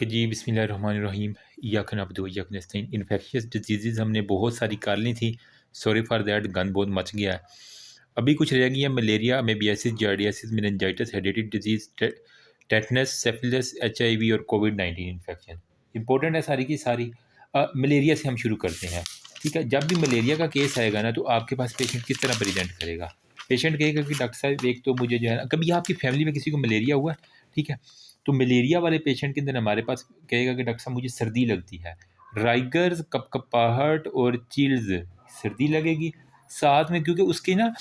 कि जी बिस्मिल्लाहिर्रहमानिर्रहीम इय्याक नअब्दु व इय्याक नस्तईन। इन्फेक्शियस डिजीज़ हमने बहुत सारी कर ली थी। सॉरी फॉर दैट, गंद बहुत मच गया है। अभी कुछ रह गई है malaria, amoebiasis, giardiasis, meningitis, heredity disease, tetanus, syphilis, HIV और कोविड-19 इन्फेक्शन। इंपॉर्टेंट है सारी की सारी। मलेरिया से हम शुरू करते हैं। ठीक है, जब भी मलेरिया का केस आएगा ना, तो आपके पास पेशेंट किस तरह प्रेजेंट करेगा। पेशेंट कहेगा कि डॉक्टर साहब एक तो मुझे जो है ना, कभी आपकी फैमिली में किसी को मलेरिया हुआ है, ठीक है, तो मलेरिया वाले पेशेंट के अंदर हमारे पास कहेगा कि डॉक्टर साहब मुझे सर्दी लगती है, राइगर्स, कपकपाहट और चिल्स, सर्दी लगेगी साथ में, क्योंकि उसके ना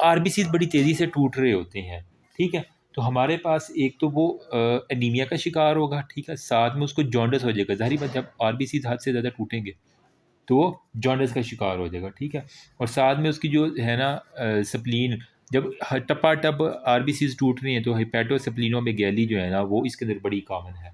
आरबीसी बड़ी तेज़ी से टूट रहे होते हैं। ठीक है, तो हमारे पास एक तो वो एनीमिया का शिकार होगा, ठीक है, साथ में उसको जॉन्डिस हो जाएगा। ज़ाहिर बात, जब आरबीसी हद से ज़्यादा टूटेंगे तो वो जॉन्डिस का शिकार हो जाएगा। ठीक है, और साथ में उसकी जो है ना स्प्लीन, जब टपाटप आरबीसीज़ टूट रही हैं तो हेपेटोस्प्लीनोमेगैली जो है ना, वो इसके अंदर बड़ी कॉमन है।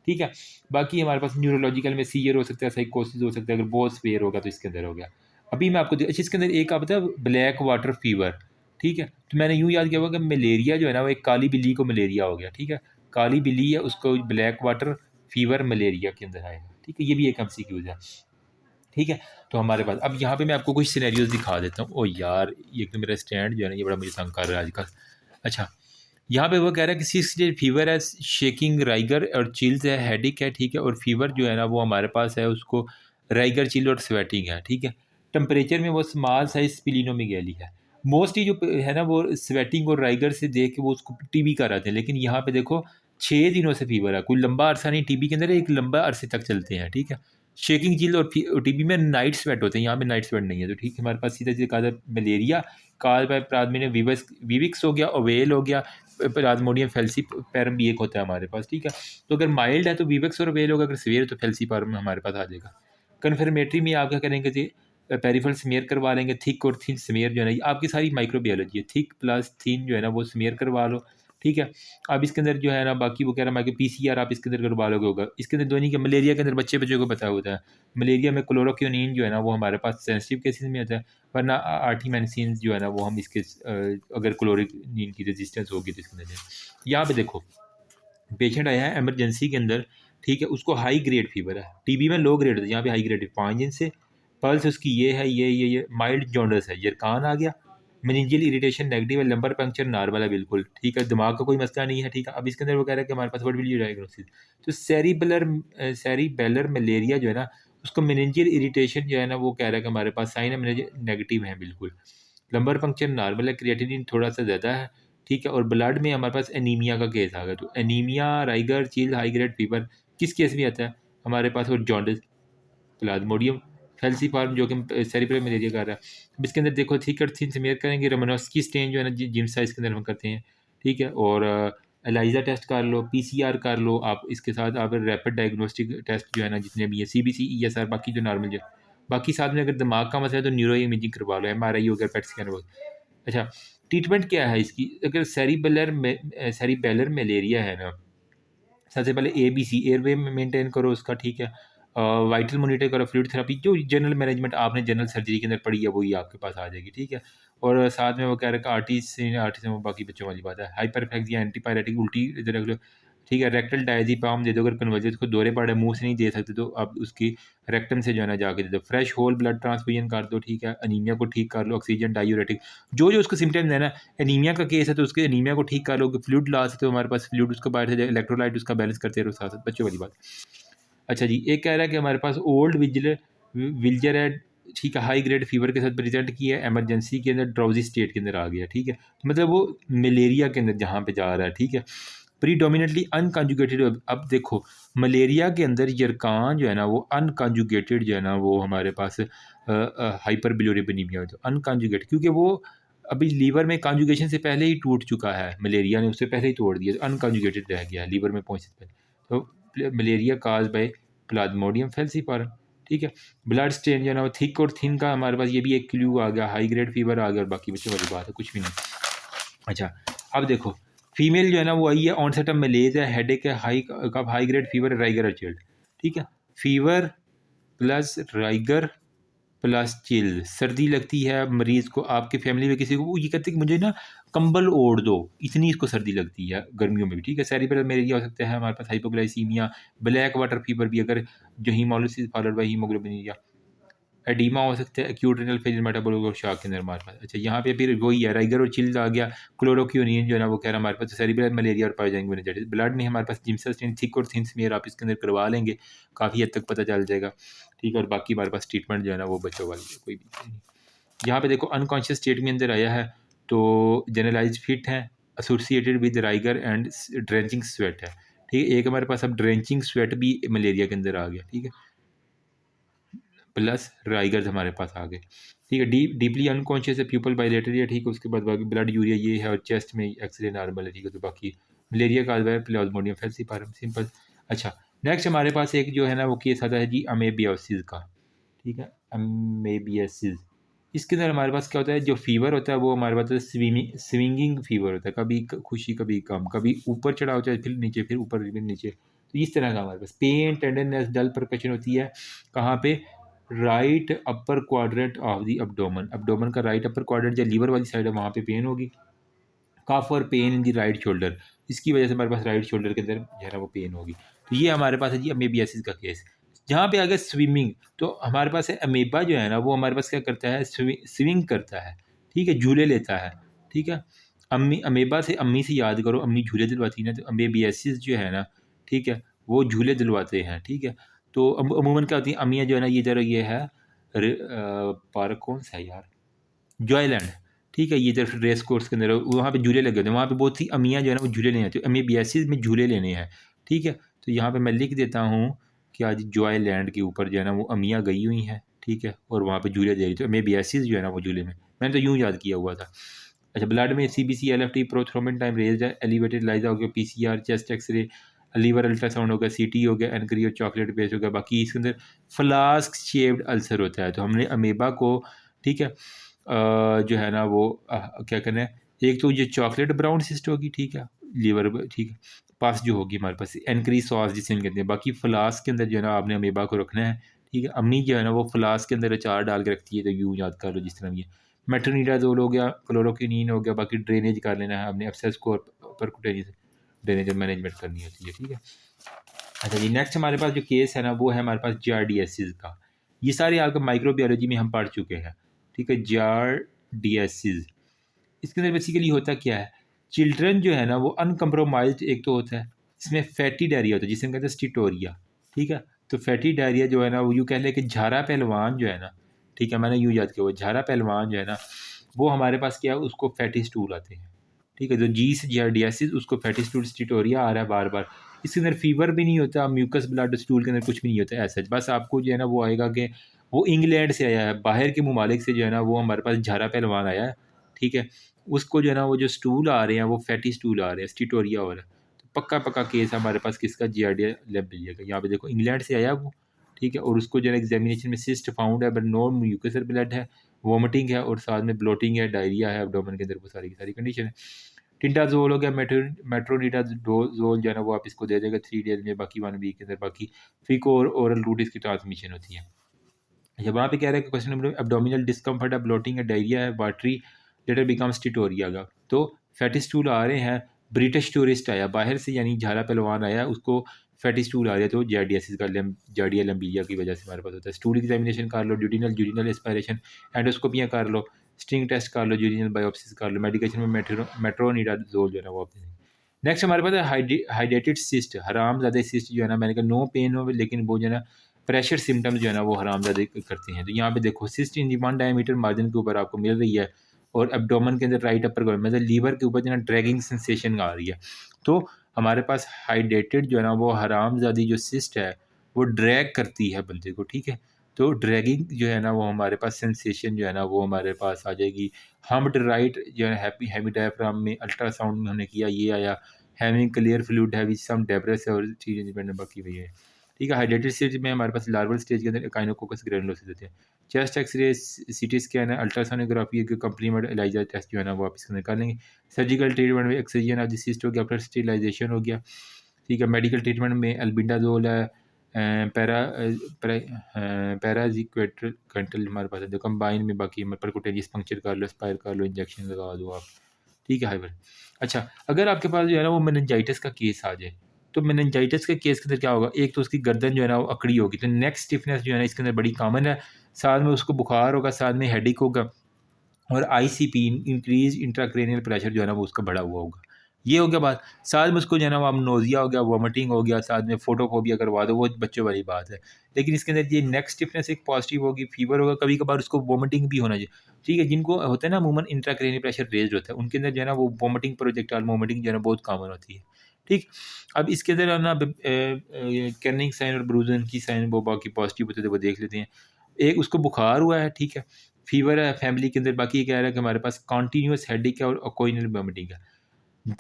ठीक है, बाकी हमारे पास न्यूरोलॉजिकल में सीवियर हो सकता है, साइकोसिस हो सकता है, अगर बहुत सीवियर होगा तो इसके अंदर हो गया। अभी मैं आपको अच्छा, इसके अंदर एक आप पता है, ब्लैक वाटर फीवर। ठीक है, तो मैंने यूँ याद किया हुआ कि मलेरिया जो है ना, वो एक काली बिल्ली को मलेरिया हो गया। ठीक है, काली बिल्ली है, उसको ब्लैक वाटर फीवर मलेरिया के अंदर आएगा। ठीक है, ये भी एक एमसीक्यूज़ है। ठीक है, तो हमारे पास अब यहाँ पे मैं आपको कुछ सिनेरियोज़ दिखा देता हूँ। ओह यार! ये तो मेरा स्टैंड जो है ना, ये बड़ा मुझे तंग कर रहा है आजकल। अच्छा, यहाँ पे वो कह रहा है कि 6 डे फीवर है, शेकिंग, राइगर और चिल्स है, हेडेक है, ठीक है, और फीवर जो है ना वो हमारे पास है, उसको राइगर, चिल और स्वेटिंग है, ठीक है। टेम्परेचर में वो स्मॉल साइज़ स्प्लीनोमेगैली है। मोस्टली जो है ना वो स्वेटिंग और राइगर से देख के वो उसको टीबी कराते हैं, लेकिन यहाँ पे देखो 6 दिनों से फीवर है, कोई लंबा अरसा नहीं। टीबी के अंदर एक लंबा अरसे तक चलते हैं, ठीक है। शेकिंग, चिल और टीबी में नाइट स्वेट होते हैं, यहाँ पे नाइट स्वेट नहीं है, तो ठीक है, हमारे पास सीधा-सीधा कहा था मलेरिया, काल बाय प्रादमी ने विविक्स हो गया, ओवेल हो गया, प्लाज्मोडियम फेल्सीपारम भी एक होता है हमारे पास। ठीक है, तो अगर माइल्ड है तो विवेक्स और वेल होगा, अगर सीवियर है तो फेल्सीपारम हमारे पास आ जाएगा। कन्फर्मेटरी में आप क्या करेंगे जी, पेरिफेरल स्मीयर करवा लेंगे। थिक और थिन स्मीयर जो है ना, ये आपकी सारी माइक्रोबायोलॉजी है। थिक प्लस थिन जो है ना, वो स्मीयर करवा लो। ठीक है, अब इसके अंदर जो है ना, बाकी वो कह रहा है माइक्रो पीसीआर आप इसके अंदर करवा लोगे, होगा इसके अंदर दोनों के। मलेरिया के अंदर बच्चे बच्चों को पता होता है, मलेरिया में क्लोरोक्विनीन जो है ना, वो हमारे पास सेंसिटिव केसेस में आता है, वरना आर्टिमेनिसिन जो है ना, वो हम इसके अगर क्लोरोक्विनीन की रेजिस्टेंस होगी तो इसके अंदर। यहाँ पे देखो, पेशेंट आया है इमरजेंसी के अंदर, ठीक है, उसको हाई ग्रेड फीवर है। टीबी में लो ग्रेड है, यहाँ पे हाई ग्रेड है, 5 दिन से। पल्स उसकी ये है, ये माइल्ड जॉन्डिस है, यरकान आ गया, मेनिंजियल इरिटेशन नेगेटिव है, लंबर पंक्चर नॉर्मल है बिल्कुल, ठीक है, दिमाग का कोई मसला नहीं है। ठीक है, अब इसके अंदर वो कह रहा है कि हमारे पास व्हाट विल यू डायग्नोसिस, तो सेरिबेलर मलेरिया जो है ना, उसको मेनिंजियल इरिटेशन जो है ना, वो कह रहा है कि हमारे पास साइन है नेगेटिव है बिल्कुल, लंबर पंक्चर नॉर्मल है, क्रिएटिनिन थोड़ा सा ज़्यादा है। ठीक है, और ब्लड में हमारे पास एनीमिया का केस आ गया, तो एनीमिया, राइगर, चील, हाई ग्रेड फीवर किस केस में आता है हमारे पास, और जॉन्डिस, प्लाज्मोडियम फेल्सीफार्म जो कि सेरिब्रल मलेरिया कर रहा है। अब इसके अंदर देखो, थिक और थिन स्मीयर करेंगे, रोमानोस्की स्टेन जो है ना, जिम साइज के अंदर हम करते हैं। ठीक है, और एलाइजा टेस्ट कर लो, पीसीआर कर लो आप, इसके साथ आप रैपिड डायग्नोस्टिक टेस्ट जो है ना, जितने भी है, सीबीसी, ईएसआर, बाकी जो नॉर्मल जो, बाकी साथ में अगर दिमाग का मसला है तो न्यूरो इमेजिंग करवा लो, एमआरआई हो गया, पेट स्कैन हो गया। अच्छा, ट्रीटमेंट क्या है इसकी, अगर सेरिबेलर मलेरिया है ना, सबसे पहले एबीसी, एयरवे में मेंटेन करो उसका। ठीक है, वाइटल मॉनिटर करो, फ्लूइड थेरेपी, जो जनरल मैनेजमेंट आपने जनरल सर्जरी के अंदर पढ़ी है वही आपके पास आ जाएगी। ठीक है, और साथ में वो कह रहा है कि आर्टिस्ट वो बाकी बच्चों वाली बात है, हाइपरफेक्सिया, एंटीपायरेटिक, उल्टी इधर रख लो। ठीक है, रेक्टल डायज़ेपाम दे दो, अगर कन्वर्जेंस को दौरे पड़े, मुंह से नहीं दे सकते तो आप उसकी रेक्टम से जो है ना जाके दे दो। फ्रेश होल ब्लड ट्रांसफ्यूजन कर दो। ठीक है, अनीमिया को ठीक कर लो, ऑक्सीजन, डायूरेटिक, जो जो उसको सिम्टम्स है ना, एनीमिया का केस है तो उसके एनीमिया को ठीक कर लो, फ्लूइड लॉस है तो हमारे पास फ्लूइड उसको बाहर से इलेक्ट्रोलाइट उसका बैलेंस करते रहो साथ साथ, बच्चों वाली बात। अच्छा जी, एक कह रहा है कि हमारे पास ओल्ड विल्जर है, ठीक है, हाई ग्रेड फीवर के साथ प्रेजेंट किया है, इमरजेंसी के अंदर ड्राउजी स्टेट के अंदर आ गया। ठीक है, तो मतलब वो मलेरिया के अंदर जहाँ पे जा रहा है। ठीक है, प्रीडोमिनेटली अनकंजुगेटेड। अब देखो, मलेरिया के अंदर यरकान जो है ना, वो अनकंजुगेटेड जो है ना, वो हमारे पास हाइपर बिलोरिबेनीमिया, तो अनकंजुगेटेड, क्योंकि वो अभी लीवर में कंजुगेशन से पहले ही टूट चुका है, मलेरिया ने उससे पहले ही तोड़ दिया, तो अनकंजुगेटेड रह गया लीवर में पहुँचने से पहले। तो मलेरिया काज बाय प्लाज्मोडियम फेल्सीपारम। ठीक है, ब्लड स्टेन जो है ना, वो थिक और थिन का हमारे पास ये भी एक क्लू आ गया, हाई ग्रेड फीवर आ गया, और बाकी बच्चों वाली बात है, कुछ भी नहीं। अच्छा, अब देखो, फीमेल जो है ना वो आई है, ऑनसेट ऑफ मलेज है, हेडेक है, high grade fever, rigor chilled. ठीक है, fever plus rigor plus chill, सर्दी लगती है मरीज़ को, आपके फैमिली में किसी को, वो ये कहते हैं कि मुझे ना कंबल ओढ़ दो, इतनी इसको सर्दी लगती है गर्मियों में भी, ठीक है। सेरिब्रल मलेरिया हो सकता है हमारे पास, हाइपोग्लाइसीमिया, ब्लैक वाटर फीवर भी, अगर जो haemolysis followed by haemoglobinuria, oedema हो सकता है, acute renal failure metabolic shock के अंदर हमारे पास। अच्छा, यहाँ पे फिर वही है, राइगर और चिल्ड आ गया, क्लोरोक्विनिन जो है ना वो कह रहा है हमारे पास सेरिब्रल मलेरिया और पायोजेनिक मेनिंजाइटिस। ब्लड में हमारे पास जिम्सास्टिन थिक और थिन स्मीयर आप इसके अंदर करवा लेंगे, काफ़ी हद तक पता चल जाएगा, ठीक है। और बाकी हमारे पास ट्रीटमेंट जो है ना वो बच्चों वाली है, कोई भी नहीं। यहाँ पे देखो अनकॉन्शियस स्टेट में अंदर आया है, तो जनरलाइज फिट है, associated with rigor and drenching sweat है, ठीक है। एक हमारे पास अब ड्रेंचिंग स्वेट भी मलेरिया के अंदर आ गया, ठीक है, प्लस राइगर्स हमारे पास आ गए, ठीक है। डीपली अनकॉन्शियस है, प्यूपल बायलेटरी है, ठीक है। उसके बाद बाकी ब्लड यूरिया ये है, और चेस्ट में एक्सरे नॉर्मल है, ठीक है। तो बाकी मलेरिया का है प्लाज्मोडियम फैल्सिपारम, सिंपल। अच्छा, नेक्स्ट हमारे पास एक जो है ना वो केस आता है जी अमेबियोसिस का, ठीक है, अमेबियोसिस। इसके अंदर हमारे पास क्या होता है, जो फीवर होता है वो हमारे पास स्विंगिंग फीवर होता है, कभी खुशी कभी कम, कभी ऊपर चढ़ा होता है फिर नीचे, फिर ऊपर फिर नीचे, तो इस तरह का हमारे पास पेन टेंडरनेस डल परकशन होती है। कहाँ पे, right upper quadrant of the अब्डोमन, अब्डोमन का राइट अपर क्वाड्रेंट जो लीवर वाली साइड है वहाँ पे पेन होगी। कफ और pain in the right shoulder, इसकी वजह से हमारे पास राइट शोल्डर के अंदर जो है ना वो पेन होगी। तो ये हमारे पास है जी अमेबियासिस का केस। जहाँ पे आ गया स्विमिंग, तो हमारे पास है अमेबा जो है ना वो हमारे पास क्या करता है, स्विमिंग करता है, ठीक है, झूले लेता है, ठीक है। अम्मी अमेबा से, अम्मी से याद करो, अम्मी झूले दिलवाती है ना, तो अमेबियासिस जो है ना, ठीक है, वो झूले दिलवाते हैं, ठीक है। तो अमूमन क्या होती है अम्मियाँ जो है ना, ये जरा ये है पार्क कौन सा है यार, जॉयलैंड, ठीक है, ये इधर रेस कोर्स के अंदर वहाँ पे झूले लगे होते हैं, वहाँ पे बहुत सी अमियाँ जो है ना वो झूले लेने आती है, अमेबियासिस में झूले लेने हैं, ठीक है। तो यहाँ पे मैं लिख देता हूँ कि आज जॉयलैंड के ऊपर जो है ना वो अमियाँ गई हुई हैं, ठीक है, और वहाँ पे झूले दे रही थी, अमेबियासिस जो है ना वो झूले में, मैंने तो यूँ याद किया हुआ था। अच्छा, ब्लड में CBC LFT prothrombin time raised है, एलिवेटेड लाइजा हो गया, PCR chest X-ray, liver ultrasound हो गया, CT हो गया, एनक्री और चॉकलेट बेस्ड हो गया। बाकी इसके अंदर फ्लास्क शेप्ड अल्सर होता है, तो हमने अमेबा को, ठीक है, जो है ना वो क्या करना है, एक तो ये चॉकलेट ब्राउन सिस्ट होगी, ठीक है, लीवर ठीक है, पास जो होगी हमारे पास एनक्री सॉस जिसे हम कहते हैं। बाकी फ्लास्क के अंदर जो है ना आपने अमेबा को रखना है, ठीक है। अम्मी जो है ना वो फ्लास्क के अंदर अचार डाल के रखती है, तो यूँ याद कर लो जिस तरह ये मेट्रोनिडाजोल हो गया, क्लोरोक्विनीन हो गया। बाकी ड्रेनेज कर लेना है आपने, एब्सेस को परकुटेनियस ड्रेनेज मैनेजमेंट करनी होती है, ठीक है। अच्छा जी, नेक्स्ट हमारे पास जो केस है ना वो है हमारे पास जार्डियासिस का। ये सारे आपका माइक्रोबायोलॉजी में हम पढ़ चुके हैं, ठीक है। जार्डियासिस, इसके अंदर बेसिकली होता क्या है, चिल्ड्रन जो है ना वो अनकम्प्रोमाइज्ड एक तो होता है, इसमें फैटी डायरिया होता है जिसे हम कहते हैं स्टिटोरिया, ठीक है। तो फैटी डायरिया जो है ना वो यूँ कह लें कि झारा पहलवान जो है ना, ठीक है, मैंने यूँ याद किया, वो झारा पहलवान जो है ना वो हमारे पास क्या है, उसको फैटी स्टूल आते हैं, ठीक है। जो जी से जार्डियासिस उसको फैटी स्टूल स्टिटोरिया आ रहा है बार बार। इसके अंदर फीवर भी नहीं होता, म्यूकस ब्लड स्टूल के अंदर कुछ भी नहीं होता ऐसा, बस आपको जो है ना वो आएगा कि वो इंग्लैंड से आया है, बाहर के ममालिक से जो है ना वो हमारे पास झारा पहलवान आया है, ठीक है। उसको जो है ना वो जो स्टूल आ रहे हैं वो फैटी स्टूल आ रहे हैं, स्टिटोरिया हो रहा है। तो पक्का पक्का केस है हमारे पास किसका, जियार्डिया लेम्बिलिया का। यहाँ पे देखो इंग्लैंड से आया वो, ठीक है, और उसको जो है एग्जामिनेशन में सिस्ट फाउंड है बट नो म्यूकसर ब्लड है, वॉमिटिंग है, और साथ में ब्लोटिंग है, डायरिया है एब्डोमेन के अंदर, वो सारी की सारी कंडीशन है। टिंडाजोल हो गया, मेट्रोनिडाजोल जो है ना वो आप इसको दे देगा 3 डेज में, बाकी 1 वीक के अंदर। बाकी फिको और ओरल रूट इसकी ट्रांसमिशन होती है। अच्छा, वहाँ पे कह रहा है कि क्वेश्चन नंबर एब्डोमिनल डिस्कम्फर्ट है, ब्लोटिंग है, डायरिया है, वाटरी लेटर बिकम्स टिटोरिया का। तो फैटी स्टूल आ रहे हैं, ब्रिटिश टूरिस्ट आया बाहर से, यानी झारा पहलवान आया, उसको फैटी स्टूल आ रहा है, तो जार्डियासिस का जार्डिया लम्बिलिया की वजह से हमारे पास होता है। स्टूल एग्जामिनेशन कर लो, ड्यूडिनल एस्पायरेशन, एंडोस्कोपियाँ कर लो, स्टिंग टेस्ट कर लो, यूरिनल बायोप्सिस कर लो, मेडिकेशन में मेट्रोनिडाजोल जो है ना वो आप। नेक्स्ट हमारे पास है हाइड्रेटेड सिस्ट, हरामजादे सिस्ट जो है ना, मैंने कहा नो पेन हो लेकिन वो जो है ना प्रेशर सिम्टम्स जो है ना वो हरामजादे करते हैं। तो यहाँ पे देखो सिस्ट इन दी 1 डायमीटर मार्जिन के ऊपर आपको मिल रही है, और एब्डोमेन के अंदर राइट अपर मतलब लीवर के ऊपर जो है ना ड्रैगिंग सेंसेशन आ रही है। तो हमारे पास हाइड्रेटेड जो है ना वो हरामजादी जो सिस्ट है वो ड्रैग करती है बंदे को, ठीक है। तो ड्रैगिंग जो है ना वो हमारे पास सेंसेशन जो है ना वो हमारे पास आ जाएगी। हम्ड राइट जो है हैप्पी हेमी डायफ्राम में अल्ट्रासाउंड में हमने किया, ये आया। हैविंग क्लियर फ्लूइड है विच सम डेब्रेस है, और चीज़ें डिपेंडेंट बाकी वही है, ठीक है। हाइड्रेटेड स्टेज में हमारे पास लार्वल स्टेज के अंदर एकाइनोकोकस ग्रैनुलोसिस होते हैं। चेस्ट एक्सरे, सीटी स्कैन है, अल्ट्रासोनोग्राफी के कंप्लीमेंट एलाइजा टेस्ट जो है ना वो आप इसके अंदर कर लेंगे। सर्जिकल ट्रीटमेंट में एक्सीजन ऑफ द सिस्ट हो गया, आफ्टर स्टेरिलाइजेशन हो गया, ठीक है। मेडिकल ट्रीटमेंट में एल्बिंडाजोल है, पैरा पैराजिक्वेटल कंट्रोल हमारे पास है, जो कंबाइन में बाकी परकुटेनियस पंक्चर कर लो, स्पायर कर लो, इंजेक्शन लगा दो आप, ठीक है हाइपर। अच्छा, अगर आपके पास जो है ना वो मेनिंजाइटिस का केस आ जाए, तो मेनिंजाइटिस के केस के अंदर क्या होगा, एक तो उसकी गर्दन जो है ना वो अकड़ी होगी, तो नेक स्टिफनेस जो है ना इसके अंदर बड़ी कॉमन है, साथ में उसको बुखार होगा, साथ में हेडेक होगा, और आईसीपी इंक्रीज इंट्राक्रेनियल प्रेशर जो है ना वो उसका बढ़ा हुआ होगा। ये हो गया बात। साथ में उसको जो है ना वो अब नोज़िया हो गया, वॉमिटिंग हो गया, साथ में फोटोफोबिया करवा दो, वो बच्चों वाली बात है। लेकिन इसके अंदर ये नेक स्टिफनेस एक पॉजिटिव होगी, फीवर होगा, कभी-कभार उसको वॉमिटिंग भी होना चाहिए। ठीक है, जिनको होता है ना अमूमन इंट्राक्रेनियल प्रेशर रेज़्ड होता है, उनके अंदर जो है ना वो वॉमिटिंग, प्रोजेक्टाइल वॉमिटिंग जो है ना बहुत कॉमन होती है। ठीक? अब इसके अंदर है ना कैनिंग साइन और ब्रूजन की साइन वो बाकी पॉजिटिव होते थे, वो देख लेते हैं। एक उसको बुखार हुआ है, ठीक है? फ़ीवर है फैमिली के अंदर, बाकी ये कह रहा है कि हमारे पास कंटीन्यूअस हेडेक है और अकोइनल वोमिटिंग है।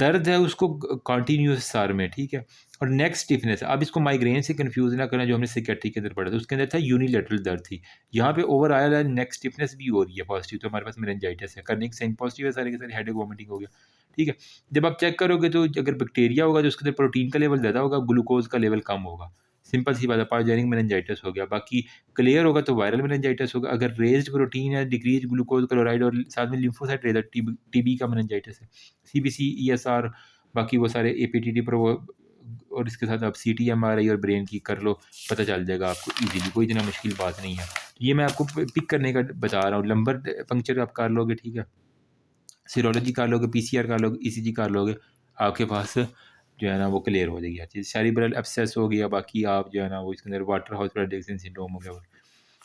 दर्द है उसको कंटीन्यूअस सर में, ठीक है? और नेक स्टिफनेस है। अब इसको माइग्रेन से कन्फ्यूज़ ना करना जो हमने साइकियाट्री के अंदर पढ़ा था, उसके अंदर था यूनिलैटरल दर्द थी। यहाँ पे ओवरऑल है, नेक स्टिफनेस भी हो रही है पॉज़िटिव, तो हमारे पास मेनिंजाइटिस है। कर्निक साइन पॉज़िटिव है, सारे के सारे हेडेक वोमिटिंग हो गया, ठीक है? जब आप चेक करोगे तो अगर बैक्टीरिया होगा तो उसके अंदर प्रोटीन का लेवल ज़्यादा होगा, ग्लूकोज़ का लेवल कम होगा। सिंपल सी बात है, पाथोजेनिक मेनिंजाइटिस हो गया। बाकी क्लियर होगा तो वायरल मेनिंजाइटिस होगा। अगर रेज़्ड प्रोटीन है, डिक्रीज़ ग्लूकोज़ क्लोराइड और साथ में लिम्फोसाइट रेज़र टीबी का मेनिंजाइटिस है। सीबीसी, ईएसआर, बाकी वो सारे एपीटीटी प्रो, और इसके साथ आप सीटी, एमआरआई और ब्रेन की कर लो, पता चल जाएगा आपको ईज़िली, कोई इतना मुश्किल बात नहीं है। ये मैं आपको पिक करने का बता रहा हूँ। लंबर पंक्चर आप कर लोगे, ठीक है? सीरोलॉजी कर लोगे, पीसीआर कर लोगे, ईसीजी कर लोगे, आपके पास जो है ना वो क्लियर हो जाएगी हर चीज़। सेरिब्रल एब्सेस हो गया, बाकी आप जो है ना वो इसके अंदर वाटर हाउस प्रेडिक्शन सिंड्रोम हो गया।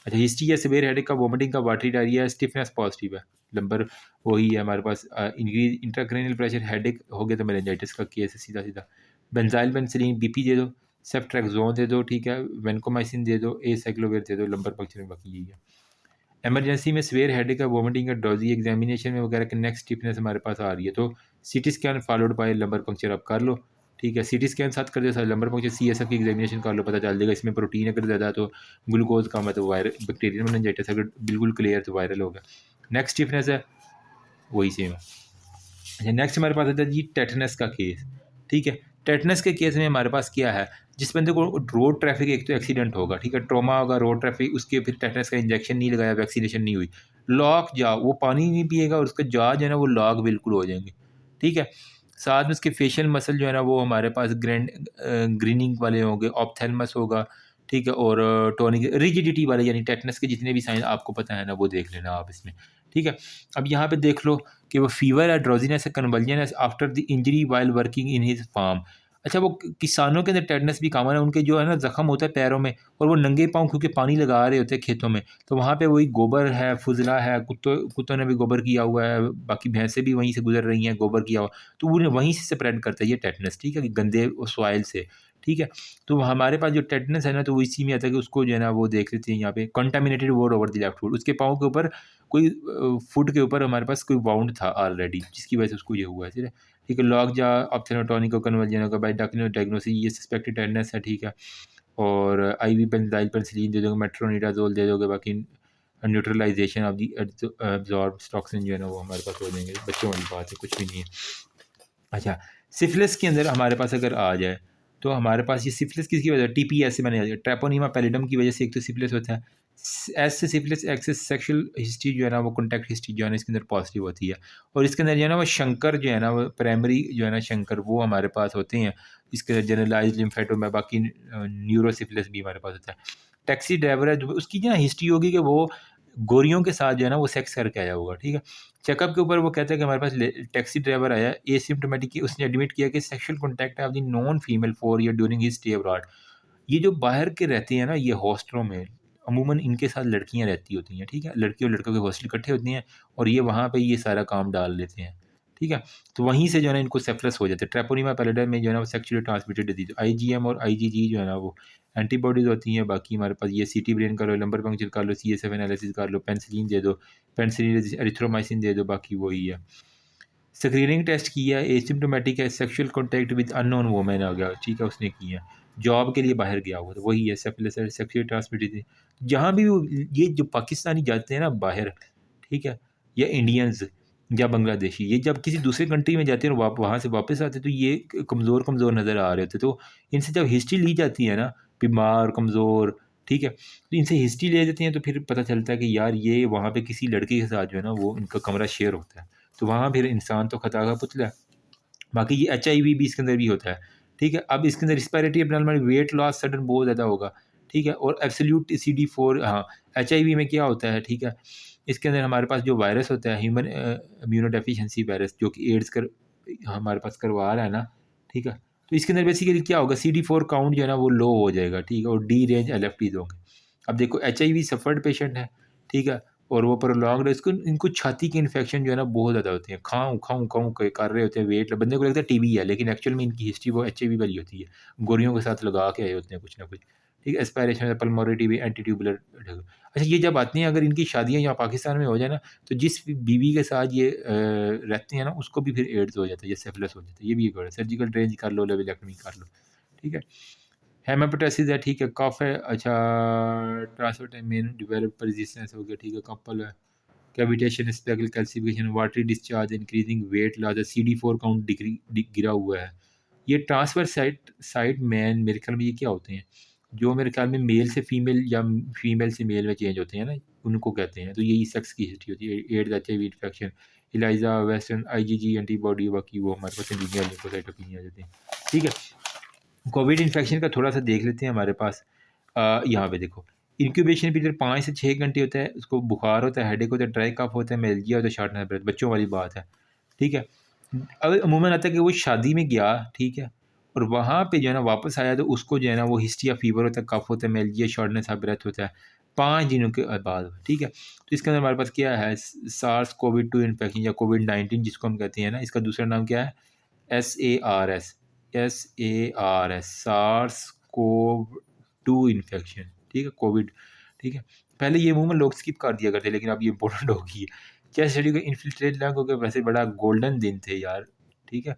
अच्छा, हिस्ट्री है सिवियर हेडेक का, वोमिटिंग का, वाटरी डायरिया है, स्टिफनेस पॉजिटिव है। नंबर वही है हमारे पास, इंक्रीज इंट्राक्रेनियल प्रेशर, हेडेक हो गया तो मेनिंजाइटिस का केस है सीधा-सीधा। बेंज़ाइल पेनिसिलिन बीपी दे दो, सेफ्ट्रेक्सोन दे दो, ठीक है? वेनकोमाइसिन दे दो, एसाइक्लोविर दे दो, लंबर पंक्चर में बाकी यही है। इमरजेंसी में सीवियर हेडेक है, वोमिटिंग है, ड्रॉजी, एग्जामिनेशन में वगैरह कि नेक स्टिफनेस हमारे पास आ रही है, तो CT scan followed by lumbar puncture आप कर लो, ठीक है? सीटी स्कैन साथ कर दो, साथ लंबर पंक्चर, सीएसएफ की एग्जामिनेशन कर लो, पता चल जाएगा इसमें प्रोटीन अगर ज़्यादा है तो ग्लूकोज कम है तो वायरल बैक्टीरियल मेनिंजाइटिस, अगर बिल्कुल क्लियर तो वायरल होगा। नेक स्टिफनेस है, वही सेम है। अच्छा, नेक्स्ट हमारे पास आता है जी टेटनस का केस, ठीक है? टेटनस के केस में हमारे पास क्या है, जिस बंदे को रोड ट्रैफिक एक तो एक्सीडेंट होगा, ठीक है? ट्रॉमा होगा, रोड ट्रैफिक, उसके फिर टेटनस का इंजेक्शन नहीं लगाया, वैक्सीनेशन नहीं हुई, लॉक जा, वो पानी नहीं पिएगा और उसका जाँ जो है ना वो लॉक बिल्कुल हो जाएंगे, ठीक है? साथ में उसके फेशियल मसल जो है ना वो हमारे पास ग्रीनिंग वाले होंगे, ऑप्थेलमस होगा, ठीक है? और टोनिक, रिजिडिटी वाले, यानी टेटनस के जितने भी साइन आपको पता है ना वो देख लेना आप इसमें, ठीक है? अब यहाँ पे देख लो कि वो फीवर है, ड्रोजीनेस है, convulsion after the injury while working in his farm. अच्छा, वो किसानों के अंदर टेटनस भी कॉमन है, उनके जो है ना ज़ख्म होता है पैरों में, और वो नंगे पाँव क्योंकि पानी लगा रहे होते हैं खेतों में, तो वहाँ पे वही गोबर है, फुजला है, कुत्तों ने भी गोबर किया हुआ है, बाकी भैंसें भी वहीं से गुजर रही हैं, गोबर किया हुआ, तो वो वहीं से स्प्रेड करता है ये टेटनस, ठीक है? कि गंदे सॉइल से, ठीक है? तो हमारे पास जो टेटनस है ना, तो वो इसी में आता है कि उसको जो है ना वो देख लेते हैं यहाँ पे, कंटामिनेटेड वोर ओवर द लेफ्ट फुट, उसके पाँव के ऊपर कोई फुट के ऊपर हमारे पास कोई वाउंड था ऑलरेडी, जिसकी वजह से उसको ये हुआ है, ठीक है? ठीक है, लॉक जा ऑप्थेल्मोटोनिक को कन्वर्जन होगा बाय डायग्नोसिस, ये सस्पेक्टेड टेटनस है, ठीक है? और आईवी बेंजाइल पेनिसिलिन दे दोगे, मेट्रोनिडाज़ोल दे दोगे, बाकी न्यूट्रलाइजेशन ऑफ दी एब्ज़ॉर्ब्ड टॉक्सिन जो है ना वो हमारे पास हो जाएंगे, बच्चों वाली बात है, कुछ भी नहीं है। अच्छा, सिफिलिस के अंदर हमारे पास अगर आ जाए, तो हमारे पास ये सिफिलिस किसकी वजह, टीपीएस से मैंने ट्रैपोनिमा पैलिडम की वजह से एक तो सिफिलिस होता है। एस से सिफिलिस, एक्स से सेक्सुअल हिस्ट्री जो है ना वो कॉन्टैक्ट हिस्ट्री जो है ना इसके अंदर पॉजिटिव होती है, और इसके अंदर जो है ना वो शंकर जो है ना वो प्राइमरी जो है ना शंकर वो हमारे पास होते हैं। इसके अंदर जनरलाइज्ड लिम्फेटोमा, बाकी न्यूरोसिफिलिस भी हमारे पास होता है। टैक्सी ड्राइवर है जो उसकी जो है हिस्ट्री होगी कि वो गोरियों के साथ जो है ना वो सेक्स करके आया होगा, ठीक है? चेकअप के ऊपर वो कहता है कि हमारे पास टैक्सी ड्राइवर आया, एसिम्प्टोमेटिक, उसने एडमिट किया कि sexual contact of the non female 4 year during his stay abroad. ये जो बाहर के रहते हैं ना ये हॉस्टलों में, अमूमन इनके साथ लड़कियां रहती होती हैं, ठीक है? लड़के और लड़कों के हॉस्टल इकट्ठे होते हैं और ये वहाँ पे ये सारा काम डाल लेते हैं, ठीक है? तो वहीं से जो है ना इनको सेफ्लस हो जाते हैं। ट्रैपोनिमा पैलिडम में जो है ना वो सेक्सुअली ट्रांसमिटेड डिजीज, आईजीएम और आईजीजी जो है ना वो एंटीबॉडीज़ होती हैं। बाकी हमारे पास ये सीटी ब्रेन कर लो, लंबर पंक्चर कर लो, सीएसएफ एनालिसिस कर लो, पेनिसिलिन दे दो, पेनिसिलिन एरिथ्रोमाइसिन दे दो, बाकी वही है। स्क्रीनिंग टेस्ट किया, एसिम्प्टोमेटिक है, sexual contact with unknown women आ गया, ठीक है? उसने किया, जॉब के लिए बाहर गया हुआ, तो वही है सिफिलिस है, सेक्सुअली ट्रांसमिटेड। जहाँ भी वो ये जो पाकिस्तानी जाते हैं ना बाहर, ठीक है? या इंडियंस या बांग्लादेशी, ये जब किसी दूसरे कंट्री में जाते हैं और वहाँ से वापस आते हैं तो ये कमज़ोर-कमज़ोर नज़र आ रहे होते हैं। तो इनसे जब हिस्ट्री ली जाती है ना, बीमार, कमज़ोर, ठीक है? तो इनसे हिस्ट्री ले लेते हैं तो फिर पता चलता है कि यार ये वहाँ पे किसी लड़के के साथ जो है ना वो इनका कमरा शेयर होता है। तो वहाँ फिर इंसान तो खता का पुतला है। बाकी ये एचआईवी भी इसके अंदर भी होता है, ठीक है? अब इसके अंदर respiratory abnormal weight loss sudden बहुत ज़्यादा होगा, ठीक है? और एब्सोल्यूट CD4 हाँ, एचआईवी में क्या होता है, ठीक है? इसके अंदर हमारे पास जो वायरस होता है ह्यूमन इम्यूनोडेफिशिएंसी वायरस जो कि एड्स कर हमारे पास करवा रहा है ना, ठीक है? तो इसके अंदर बेसिकली क्या होगा CD4 काउंट जो है ना वो लो हो जाएगा, ठीक है? और डी रेंज एलएफटीज़ होंगे। अब देखो एचआईवी सफ़र्ड पेशेंट है, ठीक है? और वो प्रोलॉन्ग्ड इसको इनको छाती की इन्फेक्शन जो है ना बहुत ज़्यादा होती है। खाऊँ, खाऊँ, खाऊँ कर रहे होते हैं वेट बंदे को लगता है टीबी है लेकिन एक्चुअल में इनकी हिस्ट्री वो एचआईवी वाली होती है। गोलियों के साथ लगा के आए होते हैं कुछ ना कुछ। ठीक है? Aspiration pulmonary TB, anti tubular अच्छा ये जब आती हैं अगर इनकी शादियाँ यहाँ पाकिस्तान में हो जाए ना तो जिस बीवी के साथ ये रहते हैं ना उसको भी फिर एड्स हो जाता है या सिफिलिस हो जाता है। ये भी एक और है। सर्जिकल ड्रेंज कर लो, लेवेक्टोमी कर लो। ठीक है? हेमाटाइटिस है, ठीक है, कफ है, अच्छा transfer time men develop resistance हो गया, ठीक है, कपल है, cavitation, speckled calcification, watery discharge, increasing weight loss, CD4 count गिरा हुआ है। ये ट्रांसफर साइट मैन मेरे ख्याल में ये क्या होते हैं? जो मेरे ख्याल में मेल से फीमेल या फीमेल से मेल में चेंज होते हैं ना, उनको कहते हैं। तो यही सेक्स की हिस्ट्री होती है। AIDS, HIV infection, ELISA, western IgG antibody, बाकी वो हमारे पास एनीमिया, ल्यूकोसाइटोपिनिया देते हैं। ठीक है? कोविड इन्फेक्शन का थोड़ा-सा देख लेते हैं हमारे पास। यहाँ पे देखो, इंक्यूबेशन पीरियड 5 से 6 घंटे होता है, उसको बुखार होता है, हेडेक होता है, ड्राई कफ होता है, मेल्जिया होता है, शॉर्टनेस ब्रेथ, बच्चों वाली बात है, ठीक है? अब अमूमन आता है कि वो शादी में गया, ठीक है? और वहाँ पे जो है ना वापस आया तो उसको जो है ना वो हिस्ट्री या फीवर होता है, कफ होता है, मेल्जिया, शॉर्टनेस ऑफ ब्रेथ होता है, 5 दिनों के बाद, ठीक है? तो इसके अंदर हमारे पास क्या है, सार्स कोविड-2 इन्फेक्शन या कोविड-19 जिसको हम कहते हैं ना, इसका दूसरा नाम क्या है? SARS, सार्स कोव 2 इन्फेक्शन, ठीक है? कोविड, ठीक है? पहले ये अमूमन लोग स्किप कर दिया करते लेकिन अब ये इम्पोर्टेंट हो गई है। चेस्ट स्टडी का इन्फिल्ट्रेट लंग हो गया, वैसे बड़ा गोल्डन दिन थे यार, ठीक है?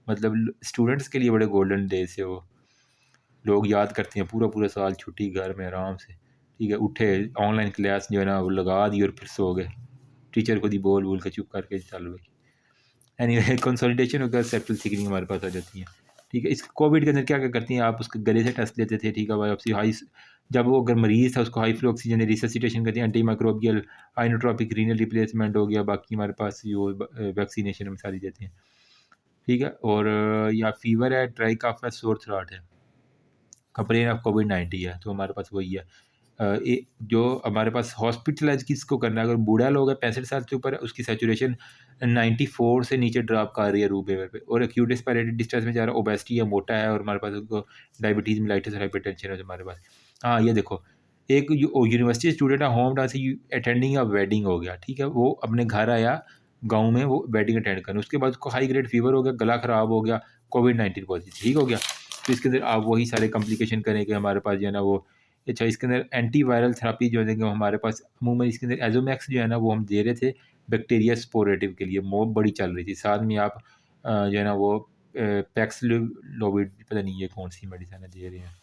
मतलब स्टूडेंट्स के लिए बड़े गोल्डन डेज़ थे वो। लोग याद करते हैं पूरा-पूरा साल छुट्टी घर में आराम से, ठीक है? उठे, ऑनलाइन क्लास जो है ना वो लगा दी और फिर सो गए। टीचर खुद ही बोल-बोल के चुप करके चल भाई। एनीवे कंसोलिडेशन होकर सेप्टल थिकनिंग हमारे पास आ जाती है, ठीक है? इस कोविड के अंदर क्या-क्या करती हैं, आप उसके गले से टेस्ट लेते थे, ठीक है? बायोप्सी हाई जब वो अगर मरीज़ था उसको हाई फ्लो ऑक्सीजन रिससिटेशन करती हैं, anti microbial, inotropic renal replacement हो गया, बाकी हमारे पास जो वैक्सीनेशन हम सारी देते हैं, ठीक है? और या फ़ीवर है, ड्राई कफ है, सोर थ्रोट है, कंप्लेन ऑफ कोविड-19 है, तो हमारे पास वही है। जो हमारे पास हॉस्पिटलाइज़ किसको करना है, अगर बूढ़ा लोग है 65 साल से ऊपर है, उसकी सैचुरेशन 94 से नीचे ड्रॉप कर रही है रूम लेवल पे, और एक्यूट रेस्पिरेटरी डिस्ट्रेस में जा रहा है, ओबेसिटी है, मोटा है, और हमारे पास उनको डायबिटीज़, मेलाइटिस और हाइपरटेंशन है हमारे पास। हाँ, ये देखो, एक यूनिवर्सिटी स्टूडेंट है, होम टाउन से अटेंडिंग अ वेडिंग हो गया, ठीक है? वो अपने घर आया, गाँव में वो वेडिंग अटेंड करने, उसके बाद उसको हाई ग्रेड फ़ीवर हो गया, गला ख़राब हो गया, कोविड-19 पॉज़िटिव, ठीक हो गया? तो इसके अंदर आप वही सारे कॉम्प्लिकेशन करेंगे हमारे पास जो है ना वो। अच्छा, इसके अंदर एंटीवायरल थेरेपी जो है वो हमारे पास अमूमन इसके अंदर एज़ोमैक्स जो है ना वो हम दे रहे थे बैक्टीरिया स्पोरेटिव के लिए, वो बड़ी चल रही थी। साथ में आप जो है ना वो पैक्सलोविड, पता नहीं ये कौन-सी मेडिसिन है दे रहे हैं।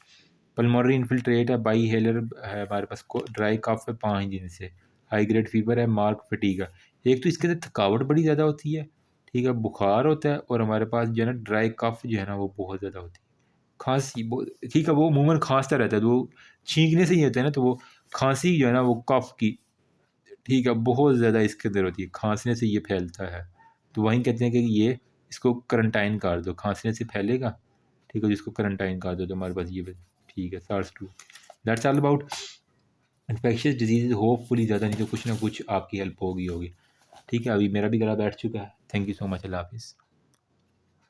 पल्मोनरी इन्फिल्ट्रेट है, बाईहेलर है हमारे पास, को ड्राई कफ है 5 दिन से, हाई ग्रेड फ़ीवर है, मार्क फटीग है। एक तो इसके अंदर थकावट बड़ी ज़्यादा होती है, ठीक है? बुखार होता है, और हमारे पास जो है ना ड्राई कफ जो है ना वो बहुत ज़्यादा होती है। खाँसी वो, ठीक है, वो अमूमन खाँसता रहता है, तो वो छींकने से ही होता है ना, तो वो खाँसी जो है ना वो कफ़ की, ठीक है, बहुत ज़्यादा इसके अंदर होती है, खाँसने से ये फैलता है। तो वहीं कहते हैं कि ये इसको क्वारंटाइन कर दो, खाँसने से फैलेगा, ठीक है, जिसको क्वारंटाइन कर दो तो हमारे पास ये ठीक है, SARS 2। That's all about infectious disease. Hopefully ज़्यादा नहीं तो कुछ ना कुछ आपकी हेल्प होगी। ठीक है, अभी मेरा भी गला बैठ चुका है। थैंक यू सो मच, अल्लाह हाफ़िज़।